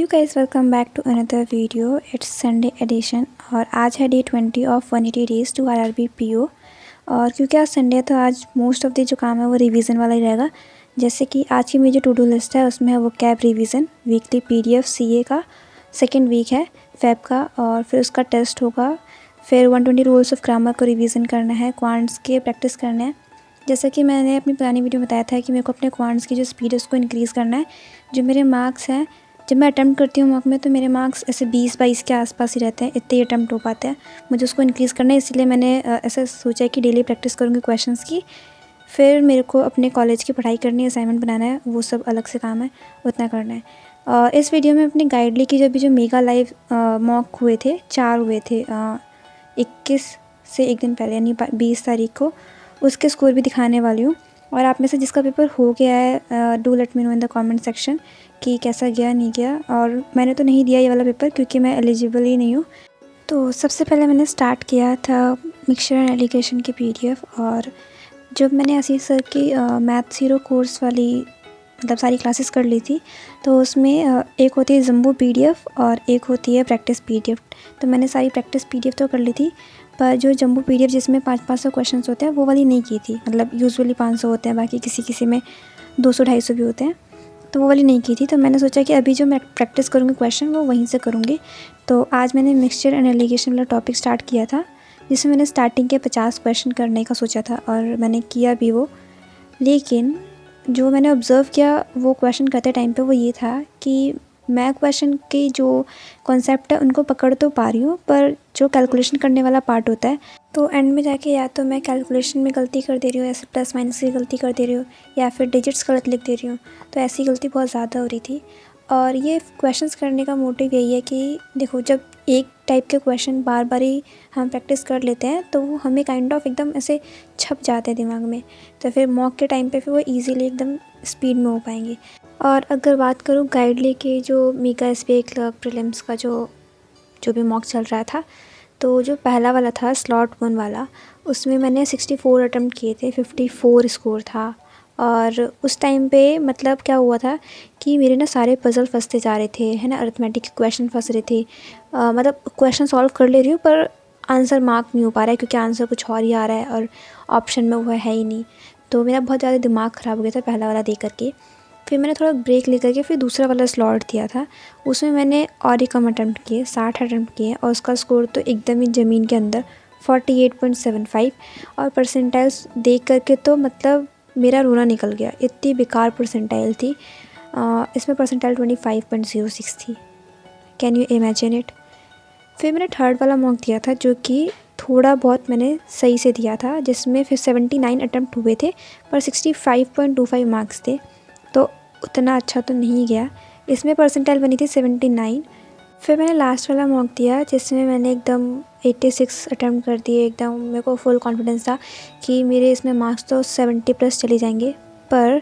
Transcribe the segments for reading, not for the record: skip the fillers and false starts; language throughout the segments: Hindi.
Guys, welcome back to another video. It's Sunday edition और आज है day 20 of 180 days to RRB PO. और क्योंकि आज संडे है तो आज मोस्ट ऑफ द जो काम है वो रिवीजन वाला ही रहेगा। जैसे कि आज की मेरी जो टू डू लिस्ट है उसमें है वो cab revision, weekly PDF CA का सेकेंड वीक है फेब का, और फिर उसका टेस्ट होगा। फिर 120 रूल्स ऑफ ग्रामर को रिवीजन करना है, क्वांट्स के प्रैक्टिस करना है। जैसा कि मैंने अपनी पुरानी वीडियो में बताया था कि मेरे को अपने क्वांट्स की जो स्पीड है उसको इंक्रीज़ करना है। जो मेरे मार्क्स हैं, जब मैं अटैम्प्ट करती हूँ मॉक में तो मेरे मार्क्स ऐसे 20-22 के आसपास ही रहते हैं, इतने ही अटैम्प्ट हो पाते हैं। मुझे उसको इंक्रीज़ करना है, इसलिए मैंने ऐसा सोचा कि डेली प्रैक्टिस करूँगी क्वेश्चंस की। फिर मेरे को अपने कॉलेज की पढ़ाई करनी है, असाइनमेंट बनाना है, वो सब अलग से काम है, उतना करना है। और इस वीडियो में अपनी गाइडली की जो मेगा लाइव मॉक हुए थे, 4 हुए थे 21 से एक दिन पहले यानी 20 तारीख को, उसके स्कोर भी दिखाने वाली हूँ। और आप में से जिसका पेपर हो गया है do let me know in the comment section कि कैसा गया नहीं गया। और मैंने तो नहीं दिया ये वाला पेपर क्योंकि मैं एलिजिबल ही नहीं हूँ। तो सबसे पहले मैंने स्टार्ट किया था मिक्सचर एंड एलिगेशन की पीडीएफ। और जब मैंने आशीष सर की मैथ्स हीरो कोर्स वाली मतलब सारी क्लासेस कर ली थी, तो उसमें एक होती है जम्बो पीडीएफ और एक होती है प्रैक्टिस पीडीएफ। तो मैंने सारी प्रैक्टिस पीडीएफ तो कर ली थी, पर जो जम्बो पीडीएफ जिसमें 500 क्वेश्चन होते हैं वो वाली नहीं की थी। मतलब यूजुअली 500 होते हैं, बाकी किसी में 200-250 भी होते हैं, तो वो वाली नहीं की थी। तो मैंने सोचा कि अभी जो मैं प्रैक्टिस करूँगी क्वेश्चन वो वहीं से करूँगी। तो आज मैंने मिक्सचर एंड एलिगेशन वाला टॉपिक स्टार्ट किया था, जिसमें मैंने स्टार्टिंग के 50 क्वेश्चन करने का सोचा था और मैंने किया भी वो। लेकिन जो मैंने ऑब्ज़र्व किया वो क्वेश्चन करते टाइम पे वो ये था कि मैं क्वेश्चन की जो कॉन्सेप्ट है उनको पकड़ तो पा रही हूँ, पर जो कैलकुलेशन करने वाला पार्ट होता है तो एंड में जाके या तो मैं कैलकुलेशन में गलती कर दे रही हूँ, ऐसे प्लस माइनस की गलती कर दे रही हूँ, या फिर डिजिट्स गलत लिख दे रही हूँ। तो ऐसी गलती बहुत ज़्यादा हो रही थी। और ये क्वेश्चंस करने का मोटिव यही है कि देखो, जब एक टाइप के क्वेश्चन बार बार ही हम प्रैक्टिस कर लेते हैं तो वो हमें काइंड ऑफ एकदम ऐसे छप जाते हैं दिमाग में, तो फिर मॉक के टाइम पे फिर वो इजीली एकदम स्पीड में हो पाएंगे। और अगर बात करूँ गाइडली के जो मेगा एसबीआई क्लर्क प्रीलिम्स का जो भी मॉक चल रहा था, तो जो पहला वाला था स्लॉट 1 वाला, उसमें मैंने 64 अटैम्प्ट किए थे, 54 स्कोर था। और उस टाइम पे मतलब क्या हुआ था कि मेरे ना सारे पज़ल फंसते जा रहे थे, है ना, अरिथमेटिक के क्वेश्चन फंस रहे थे। मतलब क्वेश्चन सॉल्व कर ले रही हूँ पर आंसर मार्क नहीं हो पा रहा है क्योंकि आंसर कुछ और ही आ रहा है और ऑप्शन में वो है ही नहीं। तो मेरा बहुत ज़्यादा दिमाग ख़राब हो गया था पहला वाला देख करके। फिर मैंने थोड़ा ब्रेक लेकर के फिर दूसरा वाला स्लॉट दिया था, उसमें मैंने और ही कम अटैम्प्ट किए, 60 अटैम्प्ट किए, और उसका स्कोर तो एकदम ही ज़मीन के अंदर 48.75। और परसेंटाइल्स देख करके तो मतलब मेरा रोना निकल गया, इतनी बेकार परसेंटाइल थी। इसमें परसेंटाइल 25.06 थी। Can you imagine it. फिर मैंने थर्ड वाला मॉक दिया था जो कि थोड़ा बहुत मैंने सही से दिया था, जिसमें फिर 79 अटैम्प्ट हुए थे पर 65.25 मार्क्स थे, तो उतना अच्छा तो नहीं गया। इसमें परसेंटाइल बनी थी 79। फिर मैंने लास्ट वाला मॉक दिया जिसमें मैंने एकदम 86 अटैम्प्ट कर दिए। एकदम मेरे को फुल कॉन्फिडेंस था कि मेरे इसमें मार्क्स तो 70+ चले जाएंगे, पर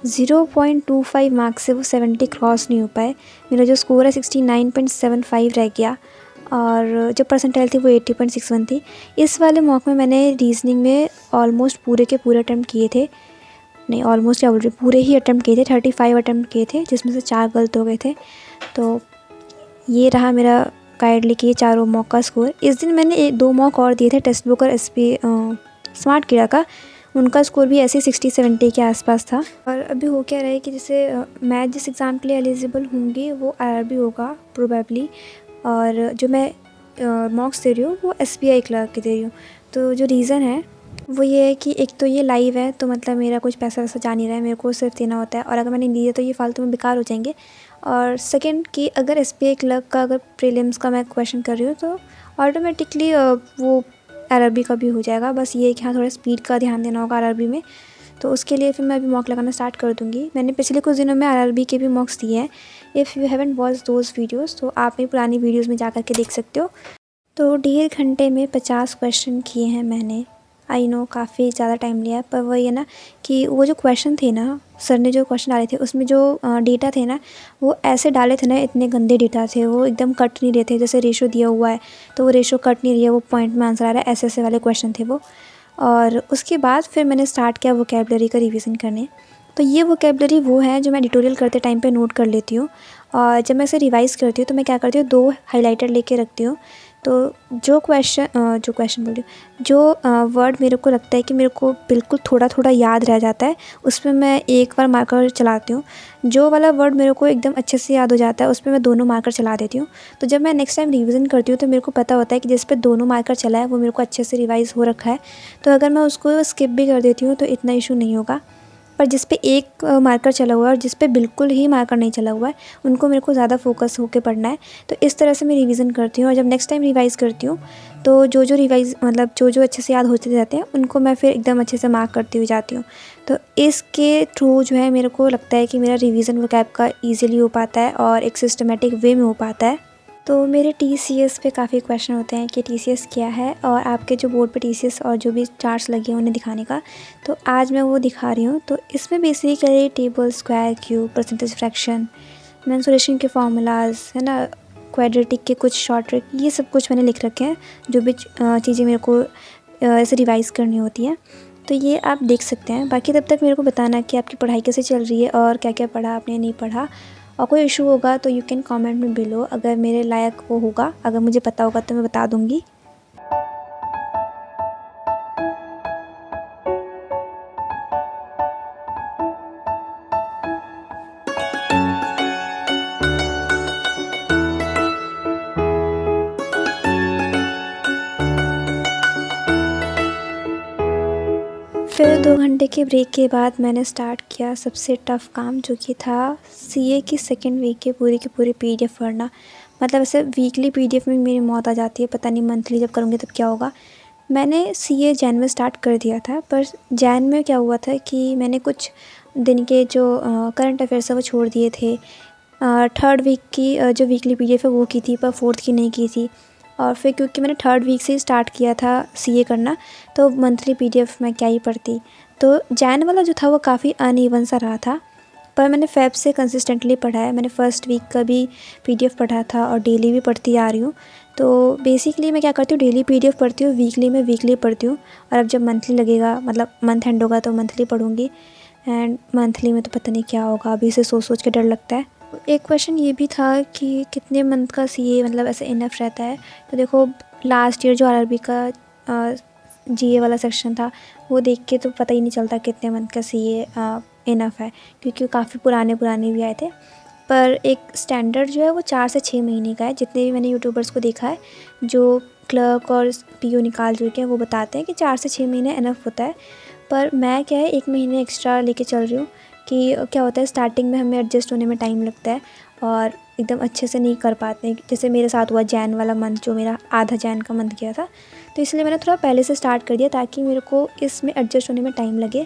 0.25 मार्क्स से वो 70 क्रॉस नहीं हो पाए। मेरा जो स्कोर है 69.75 रह गया और जो परसेंटाइल थी वो 80.61 थी। इस वाले मॉक में मैंने रीजनिंग में ऑलमोस्ट पूरे के पूरे अटैम्प्ट किए थे, नहीं ऑलमोस्ट क्या बोल रही, पूरे ही अटैम्प्ट किए थे, 35 अटैम्प्ट किए थे, जिसमें से 4 गलत हो गए थे। तो ये रहा मेरा गाइडली के चारों मॉक का स्कोर। इस दिन मैंने 2 मॉक और दिए थे, टेक्स्ट बुक और एसपी स्मार्ट कीड़ा का, उनका स्कोर भी ऐसे 60-70 के आसपास था। और अभी हो क्या रहा है कि जैसे मैं जिस एग्ज़ाम के लिए एलिजिबल होंगी वो आरआरबी होगा प्रोबेबली, और जो मैं मॉक्स दे रही हूँ वो एसबीआई क्लर्क के दे रही हूँ। तो जो रीज़न है वो ये है कि एक तो ये लाइव है, तो मतलब मेरा कुछ पैसा वैसा जा नहीं रहा है, मेरे को सिर्फ देना होता है, और अगर मैंने दिए तो ये फालतू में बेकार हो जाएंगे। और सेकंड कि अगर एसबीआई क्लर्क का अगर प्रीलिम्स का मैं क्वेश्चन कर रही हूँ तो ऑटोमेटिकली वो आरआरबी का भी हो जाएगा। बस ये है कि हाँ, थोड़ा स्पीड का ध्यान देना होगा आरआरबी में, तो उसके लिए फिर मैं अभी मॉक लगाना स्टार्ट कर दूँगी। मैंने पिछले कुछ दिनों में आरआरबी के भी मॉक्स दिए हैं। If you haven't watch those videos तो आप मेरी पुरानी वीडियोज़ में जा कर के देख सकते हो। तो 1.5 घंटे में 50 क्वेश्चन किए हैं मैंने। आई नो काफ़ी ज़्यादा टाइम लिया, पर वही है ना कि वो जो क्वेश्चन थे ना, सर ने जो क्वेश्चन डाले थे उसमें जो डेटा थे ना, वो ऐसे डाले थे ना, इतने गंदे डेटा थे, वो एकदम कट नहीं रहे थे। जैसे रेशो दिया हुआ है तो वो रेशो कट नहीं रही है, वो पॉइंट में आंसर आ रहा है, ऐसे वाले क्वेश्चन थे वो। और उसके बाद फिर मैंने स्टार्ट किया वोकैबुलरी का रिवीजन करने। तो ये वोकैबुलरी वो है जो मैं एडिटोरियल करते टाइम पे नोट कर लेती हूँ, और जब मैं इसे रिवाइज़ करती हूँ तो मैं क्या करती हूँ, 2 हाइलाइटर लेके रखती हूँ। तो जो क्वेश्चन बोल रही हूँ, जो वर्ड मेरे को लगता है कि मेरे को बिल्कुल थोड़ा-थोड़ा याद रह जाता है, उसपे मैं एक बार मार्कर चलाती हूँ। जो वाला वर्ड मेरे को एकदम अच्छे से याद हो जाता है, उसपे मैं दोनों मार्कर चला देती हूँ। तो जब मैं नेक्स्ट टाइम रिवीजन करती हूँ तो मेरे को पता होता है कि जिस पे दोनों मार्कर चला है वो मेरे को अच्छे से रिवाइज़ हो रखा है। तो अगर मैं उसको स्किप भी कर देती हूँ तो इतना इशू नहीं होगा। पर जिस पे एक मार्कर चला हुआ है और जिस पे बिल्कुल ही मार्कर नहीं चला हुआ है, उनको मेरे को ज़्यादा फोकस होके पढ़ना है। तो इस तरह से मैं रिवीजन करती हूँ और जब नेक्स्ट टाइम रिवाइज़ करती हूँ तो जो रिवाइज़ मतलब जो अच्छे से याद होते जाते हैं उनको मैं फिर एकदम अच्छे से मार्क करती हुई जाती हूँ। तो इसके थ्रू जो है मेरे को लगता है कि मेरा रिवीजन वोकैब का ईज़िली हो पाता है और एक सिस्टमैटिक वे में हो पाता है। तो मेरे टीसीएस पे काफ़ी क्वेश्चन होते हैं कि टीसीएस क्या है और आपके जो बोर्ड पे टीसीएस और जो भी चार्ट्स लगे हैं उन्हें दिखाने का। तो आज मैं वो दिखा रही हूँ। तो इसमें basically table, square, cube, percentage, fraction, mensuration के फार्मूलाज है ना, क्वाड्रेटिक के कुछ शॉर्ट ट्रिक, ये सब कुछ मैंने लिख रखे हैं जो भी चीज़ें मेरे को ऐसे रिवाइज़ करनी होती हैं। तो ये आप देख सकते हैं। बाकी तब तक मेरे को बताना कि आपकी पढ़ाई कैसे चल रही है और क्या क्या पढ़ा आपने, नहीं पढ़ा। और कोई इशू होगा तो यू कैन कमेंट में बिलो, अगर मेरे लायक वो होगा, अगर मुझे पता होगा तो मैं बता दूँगी। फिर 2 घंटे के ब्रेक के बाद मैंने स्टार्ट किया सबसे टफ़ काम, जो कि था सीए की सेकंड वीक के पूरी की पूरी पीडीएफ पढ़ना। मतलब ऐसे वीकली पीडीएफ में मेरी मौत आ जाती है, पता नहीं मंथली जब करूँगी तब क्या होगा। मैंने सीए जैन में स्टार्ट कर दिया था, पर जैन में क्या हुआ था कि मैंने कुछ दिन के जो करंट अफेयर्स है वो छोड़ दिए थे। थर्ड वीक की जो वीकली पीडीएफ है वो की थी, पर फोर्थ की नहीं की थी। और फिर क्योंकि मैंने थर्ड वीक से ही स्टार्ट किया था सीए करना, तो मंथली पीडीएफ मैं क्या ही पढ़ती। तो जैन वाला जो था वो काफ़ी अनइवन सा रहा था, पर मैंने फ़ेब से कंसिस्टेंटली पढ़ा है। मैंने फ़र्स्ट वीक का भी पीडीएफ पढ़ा था और डेली भी पढ़ती आ रही हूँ। तो बेसिकली मैं क्या करती हूँ, डेली पीडीएफ पढ़ती हूँ, वीकली में वीकली पढ़ती हूँ। और अब जब मंथली लगेगा, मतलब मंथ एंड होगा, तो मंथली पढ़ूँगी। एंड मंथली में तो पता नहीं क्या होगा, अभी से सोच के डर लगता है। एक क्वेश्चन ये भी था कि कितने मंथ का सीए मतलब ऐसे इनफ रहता है। तो देखो, लास्ट ईयर जो आरआरबी का जीए वाला सेक्शन था वो देख के तो पता ही नहीं चलता कितने मंथ का सीए इनफ है, क्योंकि काफ़ी पुराने भी आए थे। पर एक स्टैंडर्ड जो है वो 4 से 6 महीने का है। जितने भी मैंने यूट्यूबर्स को देखा है जो क्लर्क और पीओ निकाल चुके हैं वो बताते हैं कि 4 से 6 महीने इनफ होता है। पर मैं क्या है, 1 महीने एक्स्ट्रा लेके चल रही हूँ कि क्या होता है, स्टार्टिंग में हमें एडजस्ट होने में टाइम लगता है और एकदम अच्छे से नहीं कर पाते हैं। जैसे मेरे साथ हुआ जैन वाला मंथ, जो मेरा आधा जैन का मंथ गया था, तो इसलिए मैंने थोड़ा पहले से स्टार्ट कर दिया ताकि मेरे को इसमें एडजस्ट होने में टाइम लगे।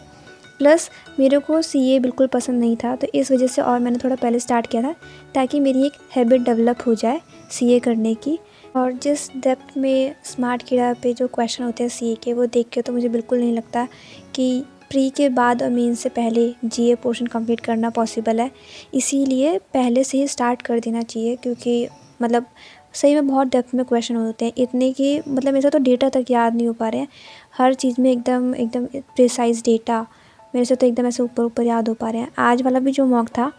प्लस मेरे को सीए बिल्कुल पसंद नहीं था, तो इस वजह से और मैंने थोड़ा पहले स्टार्ट किया था ताकि मेरी एक हैबिट डेवलप हो जाए सीए करने की। और जिस डेप्थ में स्मार्ट कीड़ा पे जो क्वेश्चन होते हैं सीए के, वो देख के तो मुझे बिल्कुल नहीं लगता कि प्री के बाद और मेन से पहले जीए पोर्शन कंप्लीट करना पॉसिबल है। इसीलिए पहले से ही स्टार्ट कर देना चाहिए, क्योंकि मतलब सही में बहुत डेप्थ में क्वेश्चन होते हैं, इतने कि मतलब मेरे से तो डेटा तक याद नहीं हो पा रहे हैं। हर चीज़ में एकदम एकदम प्रिसाइज डेटा मेरे से तो एकदम ऐसे ऊपर याद हो पा रहे हैं। आज वाला भी जो मॉक था,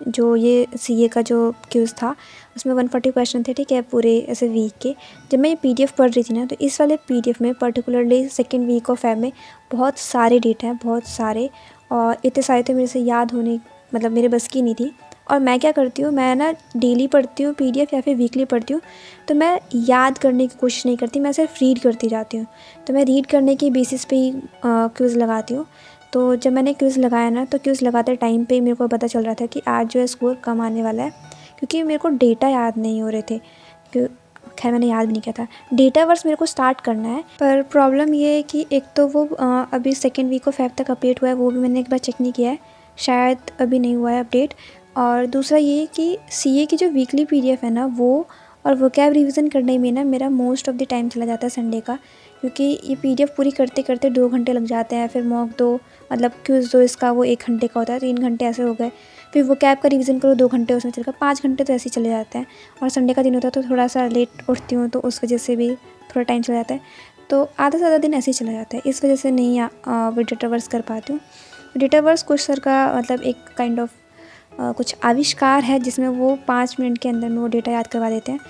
जो ये सीए का जो क्विज़ था, उसमें 140 क्वेश्चन थे, ठीक है, पूरे ऐसे वीक के। जब मैं ये पीडीएफ पढ़ रही थी ना, तो इस वाले पीडीएफ में particularly second week of Feb में बहुत सारे डेटा हैं, बहुत सारे, और इतने सारे तो मेरे से याद होने मतलब मेरे बस की नहीं थी। और मैं क्या करती हूँ, मैं ना डेली पढ़ती हूँ पीडीएफ या फिर वीकली पढ़ती हूँ, तो मैं याद करने की कोशिश नहीं करती, मैं सिर्फ रीड करती जाती हूँ। तो मैं रीड करने के बेसिस पे ही क्विज़ लगाती हूँ। तो जब मैंने क्विज़ लगाया ना, तो क्विज़ लगाते टाइम पे ही मेरे को पता चल रहा था कि आज जो है स्कोर कम आने वाला है, क्योंकि मेरे को डेटा याद नहीं हो रहे थे। खैर मैंने याद भी नहीं किया था। डेटा वर्स मेरे को स्टार्ट करना है, पर प्रॉब्लम ये है कि एक तो वो अभी सेकेंड वीक ऑफ फ़ेब तक अपडेट हुआ है, वो भी मैंने एक बार चेक नहीं किया है, शायद अभी नहीं हुआ है अपडेट। और दूसरा ये कि सीए की जो वीकली पीडीएफ है ना, वो और वोकैब रिवीजन करने में ना मेरा मोस्ट ऑफ द टाइम चला जाता है संडे का, क्योंकि ये पीडीएफ पूरी करते करते 2 घंटे लग जाते हैं। फिर मॉक 2 मतलब क्विज़ 2 इसका वो 1 घंटे का होता है, 3 घंटे ऐसे हो गए। फिर वोकैब का रिवीजन करो 2 घंटे उसमें चल गए, 5 घंटे तो ऐसे ही चले जाते हैं। और संडे का दिन होता है तो थोड़ा सा लेट उठती हूँ, तो उस वजह से भी थोड़ा टाइम चला जाता है। तो आधा से ज़्यादा दिन ऐसे ही चला जाता है, इस वजह से नहीं डेटा वर्स कर पाती हूँ। डेटा वर्स कुछ सर का मतलब एक काइंड ऑफ कुछ आविष्कार है जिसमें वो 5 मिनट के अंदर में वो डेटा याद करवा देते हैं।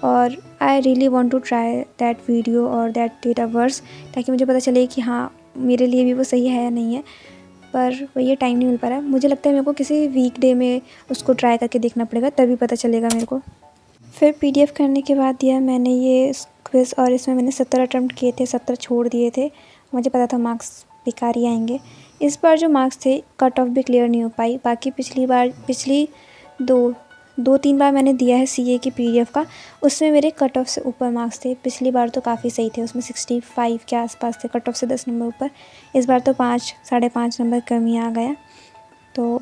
और I really want to try that video और दैट डेटावर्स, ताकि मुझे पता चले कि हाँ मेरे लिए भी वो सही है या नहीं है, पर वही ये टाइम नहीं मिल पा रहा है। मुझे लगता है मेरे को किसी वीकडे में उसको ट्राई करके देखना पड़ेगा, तभी पता चलेगा मेरे को। फिर पीडीएफ करने के बाद दिया मैंने ये क्विज़, और इसमें मैंने 70 अटैम्प्ट किए थे, 70 छोड़ दिए थे। मुझे पता था मार्क्स बेकार ही आएंगे। इस बार जो मार्क्स थे कट ऑफ भी क्लियर नहीं हो पाई। बाकी पिछली 2-3 बार मैंने दिया है सीए की पीडीएफ का, उसमें मेरे कट ऑफ से ऊपर मार्क्स थे। पिछली बार तो काफ़ी सही थे, उसमें 65 के आसपास थे, कट ऑफ से 10 नंबर ऊपर। इस बार तो 5-5.5 नंबर कमी आ गया। तो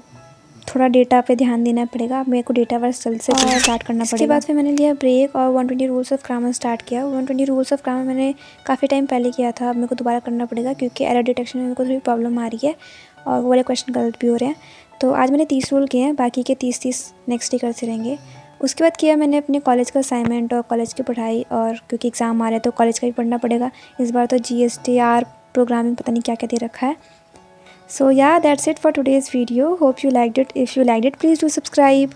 थोड़ा डेटा पे ध्यान देना पड़ेगा। अब मेरे को डेटावर्स जल्द से जल्द स्टार्ट करना पड़ेगा। इसके बाद फिर मैंने लिया ब्रेक और 120 रूल्स ऑफ ग्रामर स्टार्ट किया। 120 रूल्स ऑफ ग्रामर मैंने काफ़ी टाइम पहले किया था, अब मेरे को दोबारा करना पड़ेगा क्योंकि एरर डिटेक्शन में मेरे को थोड़ी प्रॉब्लम आ रही है और वो वाले क्वेश्चन गलत भी हो रहे हैं। तो आज मैंने 30 रूल किए हैं, बाकी के 30 नेक्स्ट डे करते रहेंगे। उसके बाद किया मैंने अपने कॉलेज का असाइनमेंट और कॉलेज की पढ़ाई, और क्योंकि एग्ज़ाम आ रहा है तो कॉलेज का भी पढ़ना पड़ेगा। इस बार तो GSTR प्रोग्रामिंग पता नहीं क्या क्या दे रखा है। So yeah, that's it for today's video. Hope you liked it. If you liked it, please do subscribe.